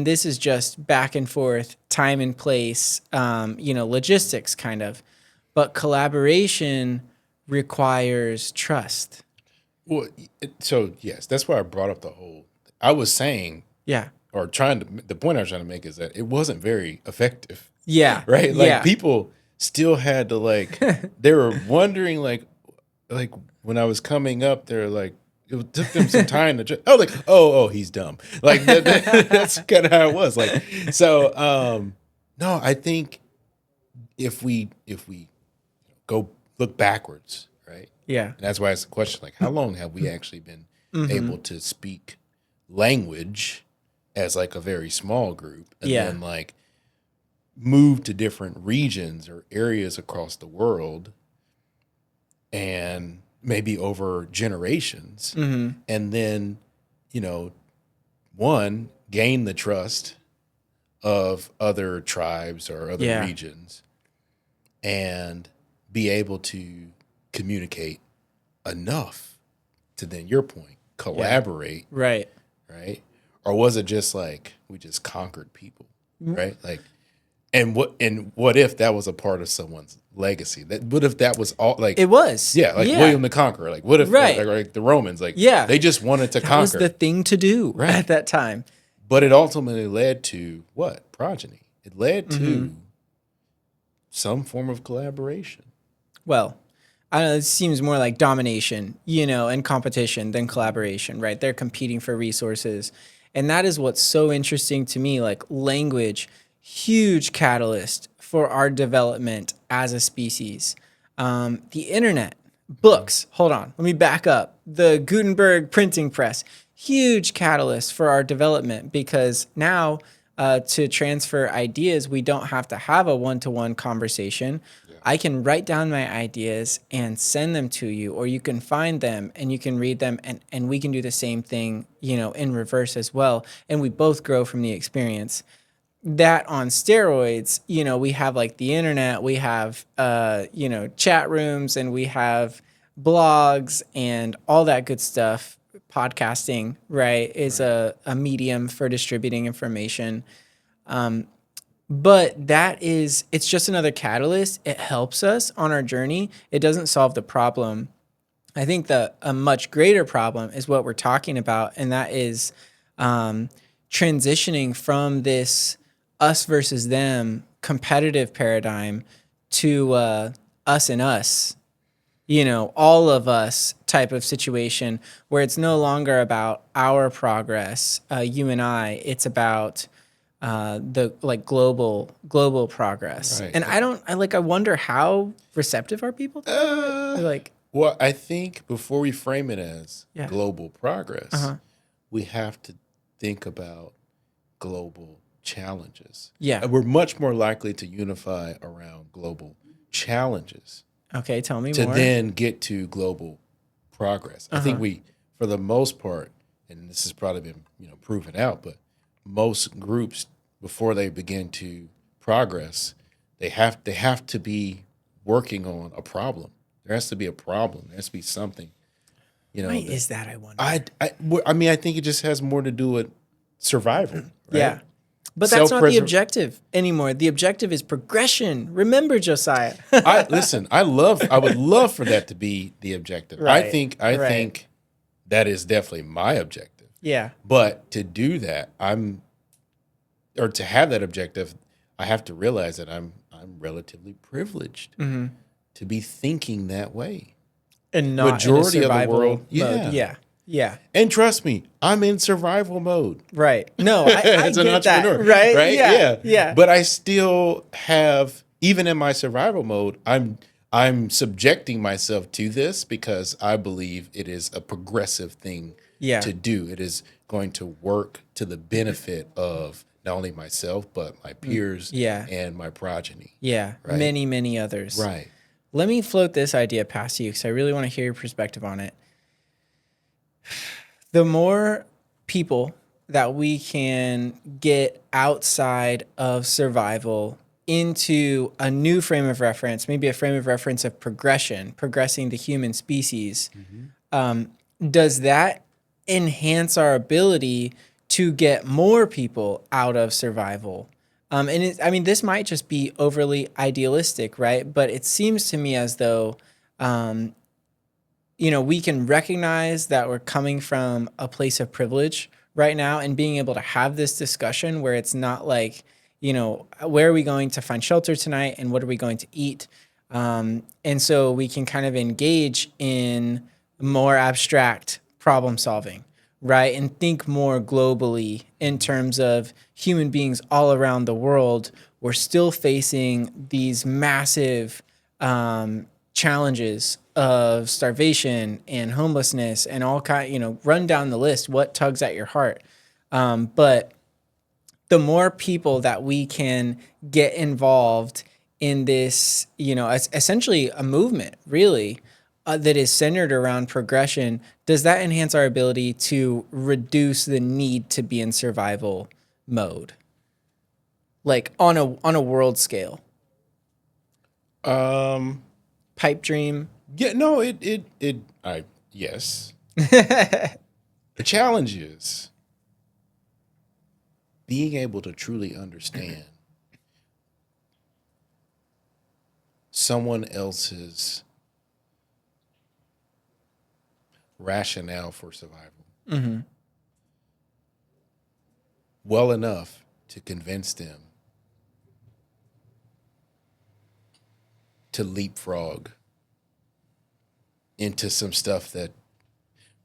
this is just back and forth, time and place, logistics kind of. But collaboration requires trust.
Well, so yes, that's why I brought up I was saying,
Yeah.
or the point I was trying to make is that it wasn't very effective.
Yeah.
Right? Like
Yeah.
people still had to like, they were wondering like when I was coming up, they're like, it took them some time to, he's dumb. Like that's kind of how it was. Like, so, no, I think if we go look backwards, right?
Yeah.
And that's why it's a question, like, how long have we actually been able to speak language as like a very small group, and
Yeah.
then like move to different regions or areas across the world, and maybe over generations, and then, one, gain the trust of other tribes or other
Yeah.
regions, and be able to communicate enough to, then your point, collaborate,
Right.
right? Or was it just like we just conquered people, right? Like what if that was a part of someone's legacy? That what if that was all like
It was.
yeah, like
Yeah.
William the Conqueror. Like what if
Right.
like the Romans like
Yeah.
they just wanted to
That was
conquer.
the thing to do
Right.
at that time.
But it ultimately led to what? Progeny. It led to some form of collaboration.
Well, I don't know, it seems more like domination, and competition than collaboration, right? They're competing for resources. And that is what's so interesting to me, like language, huge catalyst for our development as a species. The internet, books, hold on, let me back up. The Gutenberg printing press, huge catalyst for our development because now to transfer ideas, we don't have to have a one-to-one conversation. I can write down my ideas and send them to you, or you can find them and you can read them, and we can do the same thing, in reverse as well. And we both grow from the experience. That on steroids, we have like the internet, we have, chat rooms, and we have blogs and all that good stuff. Podcasting, right, is a medium for distributing information. But it's just another catalyst. It helps us on our journey. It doesn't solve the problem. I think that a much greater problem is what we're talking about, and that is transitioning from this us versus them competitive paradigm to us and us, all of us type of situation where it's no longer about our progress, you and I. It's about the like global progress.
Right.
And I wonder how receptive are people to that? Like,
Well, I think before we frame it as
Yeah.
global progress, we have to think about global challenges.
Yeah.
And we're much more likely to unify around global challenges
okay, tell me
to
more.
then get to global progress. I think we, for the most part, and this has probably been proven out, but most groups before they begin to progress, they have to be working on a problem. There has to be a problem. There has to be something.
Why is that, I wonder?
I mean, I think it just has more to do with survival. Right?
Yeah. But that's not the
Self-preser-
objective anymore. The objective is progression. Remember, Josiah.
Listen. I would love for that to be the objective. I
Right,
think
right.
that is definitely my objective.
Yeah.
But to do that, to have that objective, I have to realize that I'm relatively privileged to be thinking that way.
And not
Majority
in a
of the
survival
world,
mode.
yeah.
Yeah.
And trust me, I'm in survival mode.
Right. No, I
As an
get that.
entrepreneur,
Right?
right?
Yeah.
But I still have, even in my survival mode, I'm subjecting myself to this because I believe it is a progressive thing
Yeah.
to do. It is going to work to the benefit of not only myself but my peers
Yeah.
and my progeny.
Yeah.
Right.
Many, many others.
Right.
Let me float this idea past you because I really want to hear your perspective on it. The more people that we can get outside of survival into a new frame of reference, maybe a frame of reference of progressing the human species, does that enhance our ability to get more people out of survival? This might just be overly idealistic, right? But it seems to me as though, we can recognize that we're coming from a place of privilege right now and being able to have this discussion where it's not like, where are we going to find shelter tonight and what are we going to eat? And so we can kind of engage in more abstract problem solving, right? And think more globally in terms of human beings all around the world. We're still facing these massive challenges of starvation and homelessness and all run down the list, what tugs at your heart. But the more people that we can get involved in this, essentially a movement, really, that is centered around progression, does that enhance our ability to reduce the need to be in survival mode, like on a world scale? Pipe dream.
Yeah, no, yes. The challenge is being able to truly understand someone else's rationale for survival well enough to convince them to leapfrog into some stuff that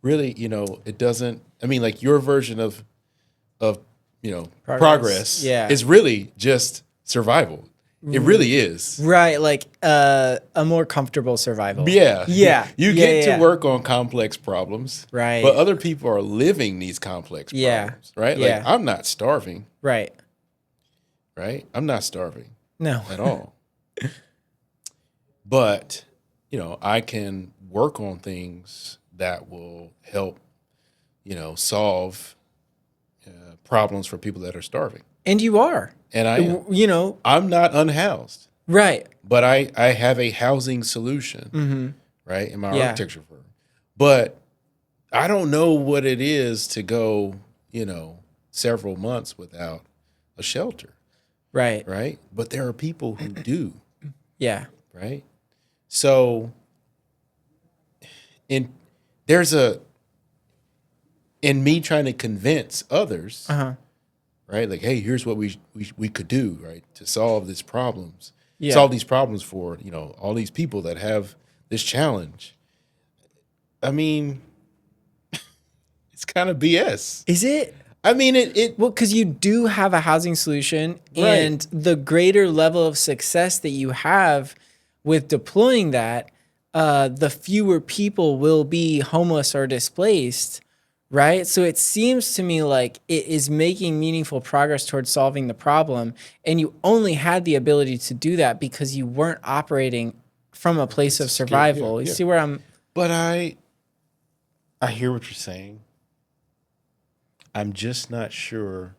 really, it doesn't. I mean, like your version of progress
Yeah.
is really just survival. It really is.
Right, like a more comfortable survival.
Yeah.
Yeah.
You
Yeah,
get to
yeah.
work on complex problems.
Right.
But other people are living these complex
Yeah.
problems, right?
Yeah.
Like I'm not starving,
Right.
right? I'm not starving
No.
at all. But, I can work on things that will help, solve problems for people that are starving.
And you are.
And I am.
You know,
I'm not unhoused,
right.
but I have a housing solution, right, in my
Yeah.
architecture firm. But I don't know what it is to go, several months without a shelter,
Right.
right? But there are people who do,
Yeah.
right? So there's in me trying to convince others, right? Like, hey, here's what we could do, right, to solve these problems.
Yeah.
Solve these problems for, all these people that have this challenge. I mean, it's kind of BS.
Is it?
I mean, it
Well, because you do have a housing solution,
Right.
and the greater level of success that you have with deploying that, the fewer people will be homeless or displaced, right? So it seems to me like it is making meaningful progress towards solving the problem, and you only had the ability to do that because you weren't operating from a place of survival. You
yeah.
see where I'm?
But I hear what you're saying. I'm just not sure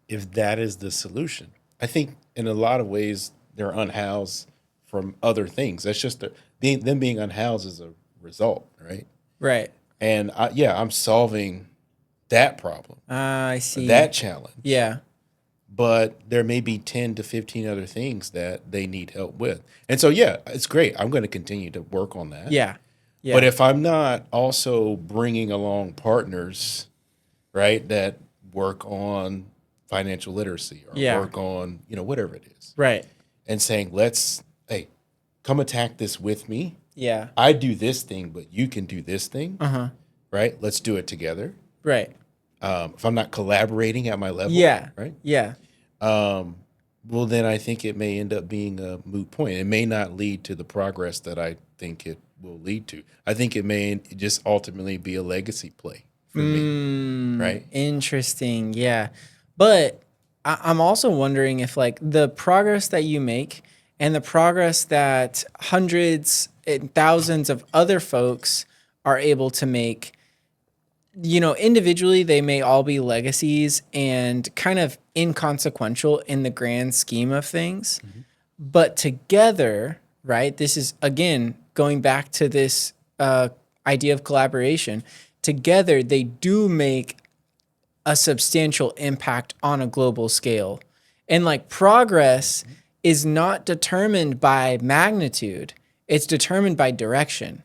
if that is the solution. I think in a lot of ways they're unhoused from other things. That's just them being unhoused is a result, right?
Right.
And I'm solving that problem,
I see.
that challenge.
Yeah.
But there may be 10 to 15 other things that they need help with. And so, yeah, it's great. I'm going to continue to work on that.
Yeah. Yeah.
But if I'm not also bringing along partners, right, that work on financial literacy or
Yeah.
work on, whatever it is,
Right.
and saying, hey, come attack this with me.
Yeah.
I do this thing, but you can do this thing, right? Let's do it together.
Right.
If I'm not collaborating at my level,
Yeah.
right?
Yeah.
Well, then I think it may end up being a moot point. It may not lead to the progress that I think it will lead to. I think it may just ultimately be a legacy play for me, right?
Interesting. Yeah. But I'm also wondering if like the progress that you make and the progress that hundreds and thousands of other folks are able to make, individually, they may all be legacies and kind of inconsequential in the grand scheme of things. But together, right, this is, again, going back to this idea of collaboration, together they do make a substantial impact on a global scale. And like progress is not determined by magnitude, it's determined by direction,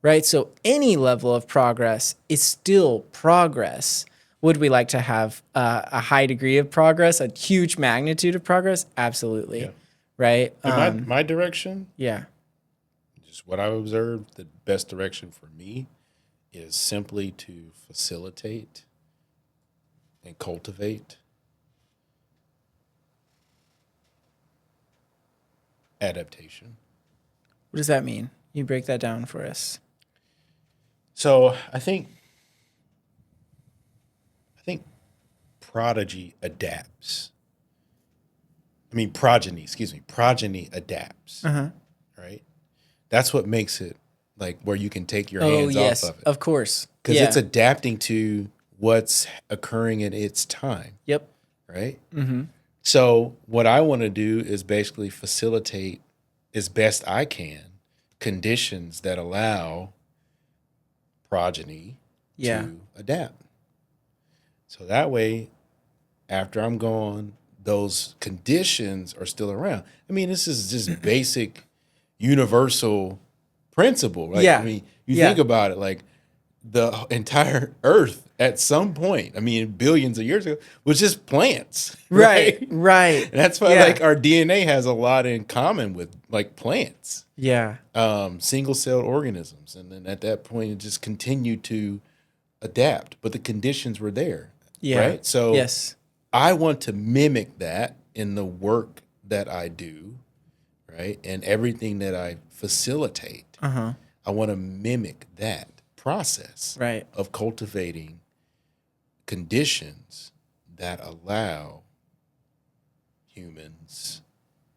right? So any level of progress is still progress. Would we like to have a high degree of progress, a huge magnitude of progress? Absolutely.
Yeah.
Right?
And my direction,
Yeah.
just what I've observed, the best direction for me is simply to facilitate and cultivate adaptation.
What does that mean? You break that down for us.
So I think Progeny adapts. Progeny adapts. Right? That's what makes it like where you can take your hands off of it.
Of course.
Because it's adapting to what's occurring in its time.
Yep.
Right? So what I want to do is basically facilitate as best I can conditions that allow progeny to adapt. So that way, after I'm gone, those conditions are still around. I mean, this is just basic universal principle. Like,
Yeah.
I mean, you
Yeah.
think about it, like the entire earth at some point, I mean, billions of years ago, was just plants.
Right. Right.
And that's why
Yeah.
like our DNA has a lot in common with like plants,
Yeah.
single-celled organisms. And then at that point, it just continued to adapt, but the conditions were there.
Yeah.
Right. So
Yes.
I want to mimic that in the work that I do, right? And everything that I facilitate.
Uh-huh.
I want to mimic that process
Right.
of cultivating conditions that allow humans,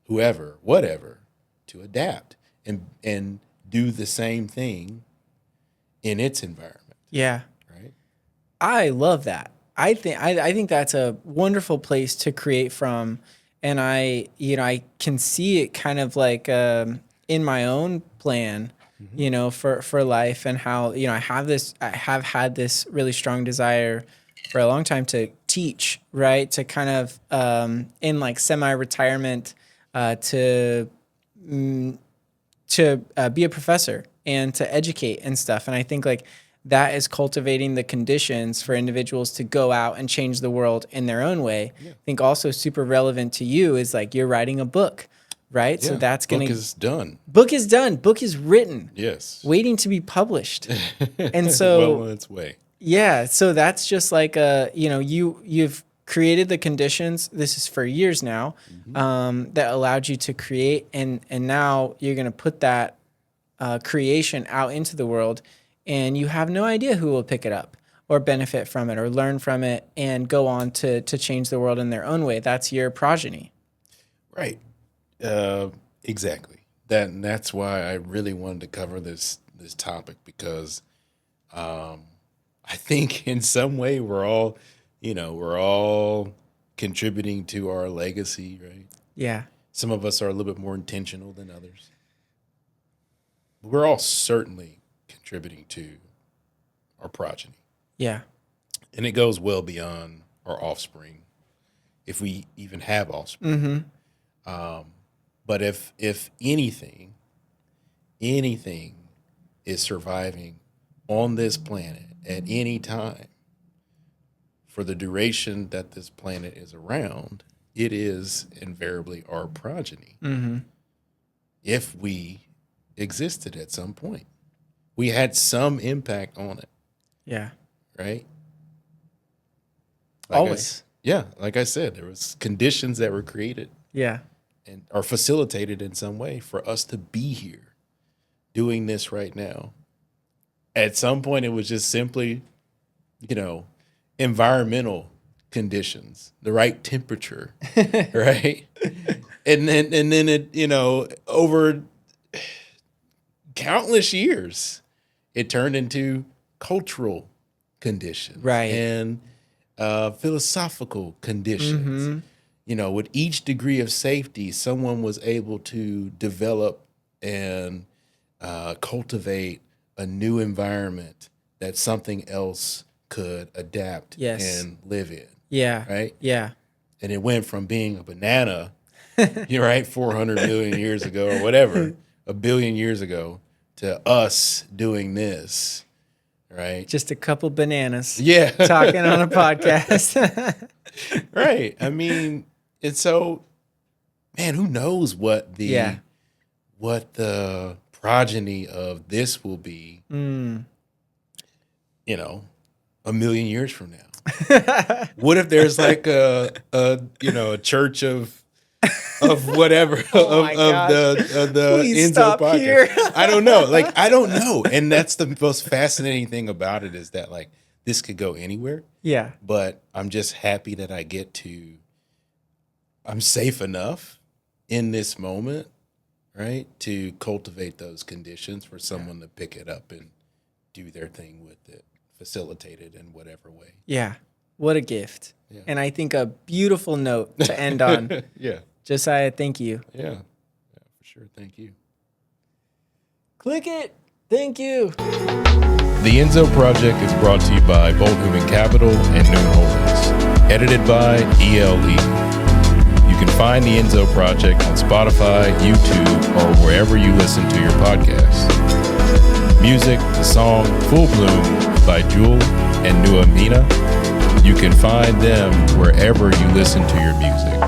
whoever, whatever, to adapt and do the same thing in its environment,
Yeah.
right?
I love that. I think that's a wonderful place to create from, and I can see it kind of like in my own plan, for life, and how I have had this really strong desire for a long time to teach, right? To kind of in like semi-retirement to be a professor and to educate and stuff. And I think like that is cultivating the conditions for individuals to go out and change the world in their own way. Yeah. I think also super relevant to you is like you're writing a book, right?
Yeah.
So that's going to...
Book is done.
Book is done. Book is written.
Yes.
Waiting to be published. And so...
well on its way.
Yeah. So that's just like, you've created the conditions. This is for years now, that allowed you to create. And now you're going to put that creation out into the world, and you have no idea who will pick it up or benefit from it or learn from it and go on to change the world in their own way. That's your progeny.
Right. Exactly. That's why I really wanted to cover this topic, because I think in some way we're all contributing to our legacy, right?
Yeah.
Some of us are a little bit more intentional than others. We're all certainly contributing to our progeny.
Yeah.
And it goes well beyond our offspring, if we even have offspring.
Mm-hmm.
But if anything is surviving on this planet at any time for the duration that this planet is around, it is invariably our progeny.
Mm-hmm.
If we existed at some point, we had some impact on it.
Yeah.
Right?
Always.
Like I said, there was conditions that were created.
Yeah.
And are facilitated in some way for us to be here doing this right now. At some point, it was just simply, environmental conditions, the right temperature, right? And then it, over countless years, it turned into cultural conditions,
right,
and philosophical conditions. Mm-hmm. With each degree of safety, someone was able to develop and cultivate a new environment that something else could adapt and live in.
Yeah.
Right?
Yeah.
And it went from being a banana, you're right, 400 million years ago or whatever, a billion years ago, to us doing this, right?
Just a couple bananas.
Yeah.
Talking on a podcast.
Right. I mean, and so, man, who knows what the progeny of this will be, a million years from now. What if there's like a church of whatever of the
Please
Enzo
stop
podcast.
here.
I don't know. And that's the most fascinating thing about it, is that like this could go anywhere.
Yeah.
But I'm just happy that I'm safe enough in this moment, right, to cultivate those conditions for someone to pick it up and do their thing with it, facilitate it in whatever way.
Yeah. What a gift.
Yeah.
And I think a beautiful note to end on.
Yeah.
Josiah, thank you.
Yeah, for sure. Thank you.
Click it. Thank you.
The Enzo Project is brought to you by Bolt Human Capital and Noon Holdings. Edited by ELE. You can find the Enzo Project on Spotify, YouTube, or wherever you listen to your podcasts. Music, the song Full Bloom by Jewel and Nuamina. You can find them wherever you listen to your music.